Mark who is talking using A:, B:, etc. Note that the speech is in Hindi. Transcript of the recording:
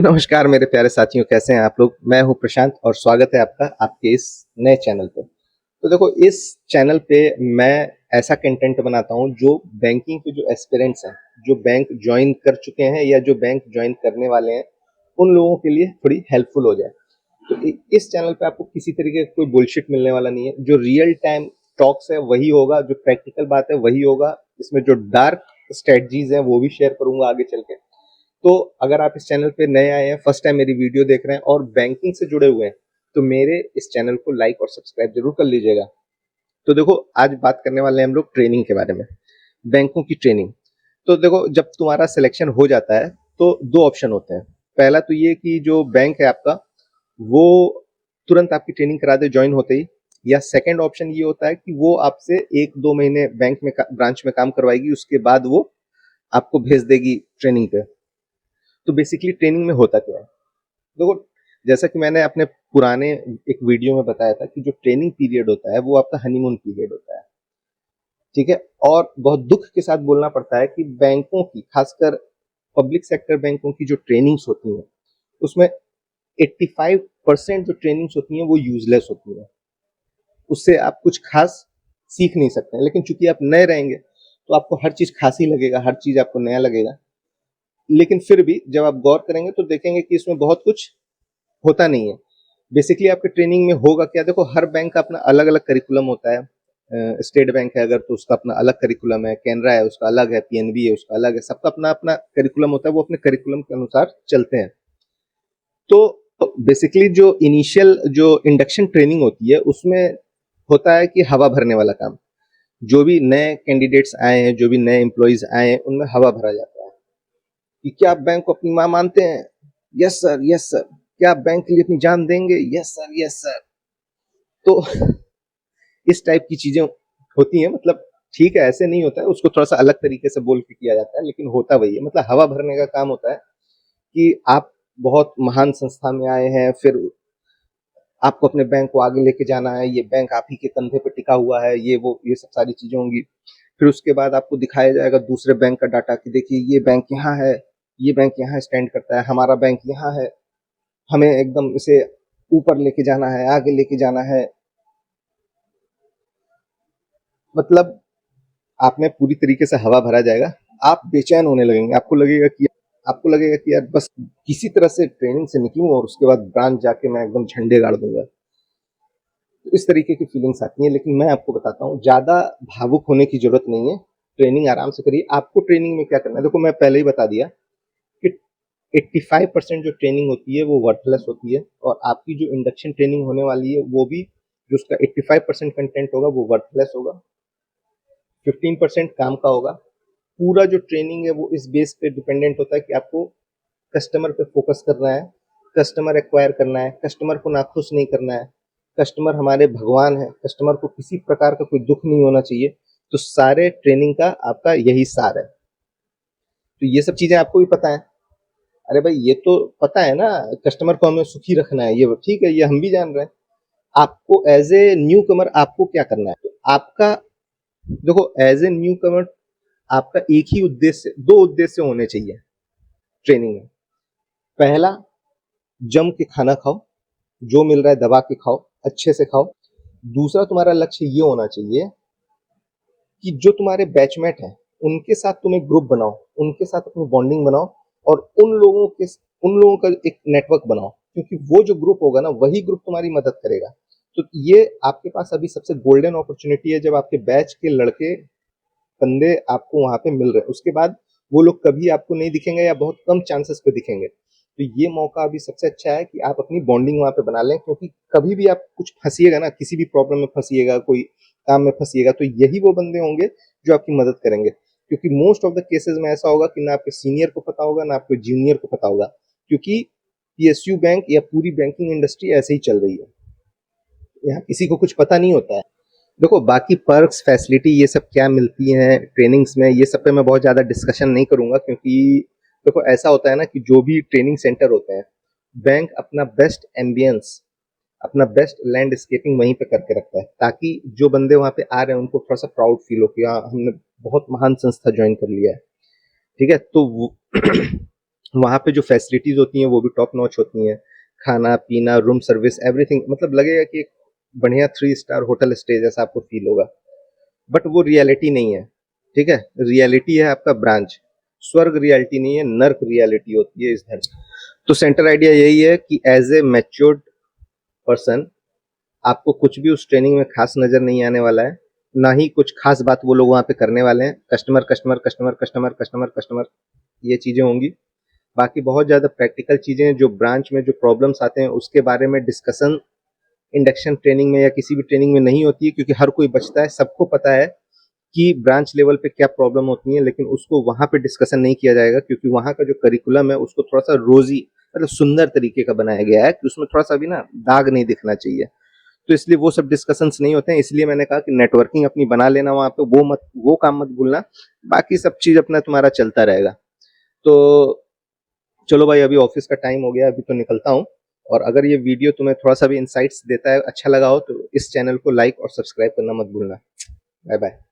A: तो नमस्कार मेरे प्यारे साथियों, कैसे हैं आप लोग। मैं हूं प्रशांत और स्वागत है आपका आपके इस नए चैनल पे। तो देखो, इस चैनल पे मैं ऐसा कंटेंट बनाता हूं जो बैंकिंग के जो एस्पिरेंट्स हैं, जो बैंक ज्वाइन कर चुके हैं या जो बैंक ज्वाइन करने वाले हैं, उन लोगों के लिए थोड़ी हेल्पफुल हो जाए। तो इस चैनल पे आपको किसी तरीके का कोई बुलशिट मिलने वाला नहीं है। जो रियल टाइम टॉक्स है वही होगा, जो प्रैक्टिकल बात है वही होगा। इसमें जो डार्क स्ट्रेटजीज हैं वो भी शेयर करूंगा आगे चल के। तो अगर आप इस चैनल पे नए आए हैं, फर्स्ट टाइम मेरी वीडियो देख रहे हैं और बैंकिंग से जुड़े हुए हैं, तो मेरे इस चैनल को लाइक और सब्सक्राइब जरूर कर लीजिएगा। तो देखो, आज बात करने वाले हैं हम लोग ट्रेनिंग के बारे में, बैंकों की ट्रेनिंग। तो देखो, जब तुम्हारा सिलेक्शन हो जाता है तो दो ऑप्शन होते हैं। पहला तो ये कि जो बैंक है आपका, वो तुरंत आपकी ट्रेनिंग करा दे ज्वाइन होते ही, या सेकंड ऑप्शन ये होता है कि वो आपसे 1-2 महीने बैंक में ब्रांच में काम करवाएगी, उसके बाद वो आपको भेज देगी ट्रेनिंग पे। तो बेसिकली ट्रेनिंग में होता क्या है, देखो, जैसा कि मैंने अपने पुराने एक वीडियो में बताया था कि जो ट्रेनिंग पीरियड होता है वो आपका हनीमून पीरियड होता है। ठीक है। और बहुत दुख के साथ बोलना पड़ता है कि बैंकों की, खासकर पब्लिक सेक्टर बैंकों की जो ट्रेनिंग्स होती हैं, उसमें 85% जो ट्रेनिंग्स होती हैं वो यूजलेस होती हैं। उससे आप कुछ खास सीख नहीं सकते हैं। लेकिन चूंकि आप नए रहेंगे तो आपको हर चीज खास ही लगेगा, हर चीज आपको नया लगेगा। लेकिन फिर भी जब आप गौर करेंगे तो देखेंगे कि इसमें बहुत कुछ होता नहीं है। बेसिकली आपके ट्रेनिंग में होगा क्या, देखो, हर बैंक का अपना अलग अलग करिकुलम होता है। स्टेट बैंक है अगर, तो उसका अपना अलग करिकुलम है। कैनरा है, उसका अलग है। पीएनबी है, उसका अलग है। सबका अपना अपना करिकुलम होता है, वो अपने करिकुलम के अनुसार चलते हैं। तो बेसिकली जो इनिशियल जो इंडक्शन ट्रेनिंग होती है उसमें होता है कि हवा भरने वाला काम। जो भी नए कैंडिडेट्स आए हैं, जो भी नए एम्प्लॉयज आए हैं, उनमें हवा भरा जाता है कि क्या आप बैंक को अपनी माँ मानते हैं। Yes sir, yes sir. क्या आप बैंक के लिए अपनी जान देंगे। Yes sir, yes sir. तो इस टाइप की चीजें होती हैं। मतलब ठीक है, ऐसे नहीं होता है, उसको थोड़ा सा अलग तरीके से बोल के किया जाता है, लेकिन होता वही है। मतलब हवा भरने का काम होता है कि आप बहुत महान संस्था में आए हैं, फिर आपको अपने बैंक को आगे लेके जाना है, ये बैंक आप ही के कंधे पे टिका हुआ है, ये सब सारी चीजें होंगी। फिर उसके बाद आपको दिखाया जाएगा दूसरे बैंक का डाटा कि देखिए ये बैंक यहाँ है, ये बैंक यहाँ स्टैंड करता है, हमारा बैंक यहाँ है, हमें एकदम इसे ऊपर लेके जाना है, आगे लेके जाना है। मतलब आप में पूरी तरीके से हवा भरा जाएगा। आप बेचैन होने लगेंगे, आपको लगेगा कि यार बस किसी तरह से ट्रेनिंग से निकलूं और उसके बाद ब्रांच जाके मैं एकदम झंडे गाड़ दूंगा। तो इस तरीके की फीलिंग्स आती हैं। लेकिन मैं आपको बताता हूँ, ज्यादा भावुक होने की जरूरत नहीं है। ट्रेनिंग आराम से करिए। आपको ट्रेनिंग में क्या करना है, देखो, मैं पहले ही बता दिया कि 85% जो ट्रेनिंग होती है वो वर्थलेस होती है, और आपकी जो इंडक्शन ट्रेनिंग होने वाली है वो भी, जो उसका 85% कंटेंट होगा वो वर्थलेस होगा। 15% काम का होगा। पूरा जो ट्रेनिंग है वो इस बेस पे डिपेंडेंट होता है कि आपको कस्टमर पे फोकस करना है, कस्टमर एक्वायर करना है, कस्टमर को नाखुश नहीं करना है। कस्टमर हमारे भगवान है, कस्टमर को किसी प्रकार का कोई दुख नहीं होना चाहिए। तो सारे ट्रेनिंग का आपका यही सार है। तो ये सब चीजें आपको भी पता है। अरे भाई, ये तो पता है ना, कस्टमर को हमें सुखी रखना है, ये ठीक है, ये हम भी जान रहे हैं। आपको एज ए न्यू कमर आपको क्या करना है, तो आपका, देखो, एज ए न्यू कमर आपका एक ही उद्देश्य, दो उद्देश्य होने चाहिए ट्रेनिंग में। पहला, जम के खाना खाओ, जो मिल रहा है दबा के खाओ, अच्छे से खाओ। दूसरा, तुम्हारा लक्ष्य ये होना चाहिए कि जो तुम्हारे बैचमेट हैं उनके साथ तुम एक ग्रुप बनाओ, उनके साथ अपनी बॉन्डिंग बनाओ, और उन लोगों का एक नेटवर्क बनाओ, क्योंकि वो जो ग्रुप होगा ना, वही ग्रुप तुम्हारी मदद करेगा। तो ये आपके पास अभी सबसे गोल्डन अपॉर्चुनिटी है, जब आपके बैच के लड़के बंदे आपको वहां पे मिल रहे हैं। उसके बाद वो लोग कभी आपको नहीं दिखेंगे या बहुत कम चांसेस पे दिखेंगे। तो ये मौका अभी सबसे अच्छा है कि आप अपनी बॉन्डिंग वहां पे बना लें, क्योंकि कभी भी आप कुछ फंसिएगा ना, किसी भी प्रॉब्लम में फंसिएगा, कोई काम में फंसिएगा, तो यही वो बंदे होंगे जो आपकी मदद करेंगे। क्योंकि मोस्ट ऑफ द केसेस में ऐसा होगा कि ना आपके सीनियर को पता होगा, ना आपके जूनियर को पता होगा, क्योंकि पीएसयू बैंक या पूरी बैंकिंग इंडस्ट्री ऐसे ही चल रही है। यहाँ किसी को कुछ पता नहीं होता है। देखो, बाकी पर्क्स, फैसिलिटी, ये सब क्या मिलती हैं ट्रेनिंग्स में, ये सब पे मैं बहुत ज़्यादा डिस्कशन नहीं करूंगा, क्योंकि देखो, ऐसा होता है ना कि जो भी ट्रेनिंग सेंटर होते हैं, बैंक अपना बेस्ट एम्बियंस, अपना बेस्ट लैंडस्केपिंग वहीं पे करके रखता है, ताकि जो बंदे वहां पे आ रहे हैं उनको थोड़ा सा प्राउड फील हो कि हाँ, हमने बहुत महान संस्था ज्वाइन कर लिया है। ठीक है। तो वहाँ पे जो फैसिलिटीज़ होती हैं वो भी टॉप नॉच होती हैं। खाना-पीना, रूम सर्विस एवरीथिंग मतलब लगेगा कि एक बढ़िया 3 स्टार होटल स्टे जैसा आपको फ़ील होगा। बट वो रियलिटी नहीं है, ठीक है? रियलिटी है आपका ब्रांच। स्वर्ग रियलिटी नहीं है, नर्क रियलिटी होती है इस धरती। तो सेंटर आइडिया यही है कि एज़ ए मैच्योर्ड पर्सन आपको कुछ भी उस ट्रेनिंग में खास नज़र नहीं आने वाला है। ना ही कुछ खास बात वो लोग वहाँ पे करने वाले हैं। Customer, customer, customer, customer, customer, customer ये चीज़ें होंगी। बाकी बहुत ज़्यादा प्रैक्टिकल चीज़ें हैं जो ब्रांच में जो प्रॉब्लम्स आते हैं उसके बारे में डिस्कशन इंडक्शन ट्रेनिंग में या किसी भी ट्रेनिंग में नहीं होती है क्योंकि हर कोई बचता है, सबको पता है कि ब्रांच लेवल पे क्या प्रॉब्लम होती है, लेकिन उसको वहाँ पे डिस्कशन नहीं किया जाएगा क्योंकि वहाँ का जो करिकुलम है उसको थोड़ा-सा रोज़ी मतलब सुंदर तरीके का बनाया गया है कि उसमें थोड़ा-सा भी ना दाग नहीं दिखना चाहिए। तो इसलिए वो सब डिस्कशंस नहीं होते हैं, इसलिए मैंने कहा कि नेटवर्किंग अपनी बना लेना वहाँ पे, वो काम मत भूलना, बाकी सब चीज़ अपना तुम्हारा चलता रहेगा। तो चलो भाई अभी ऑफ़िस का टाइम हो गया, अभी तो निकलता हूँ और अगर ये वीडियो तुम्हें थोड़ा-सा भी इनसाइट्स देता है, अच्छा लगा हो तो इस चैनल को लाइक और सब्सक्राइब करना मत भूलना। Bye bye.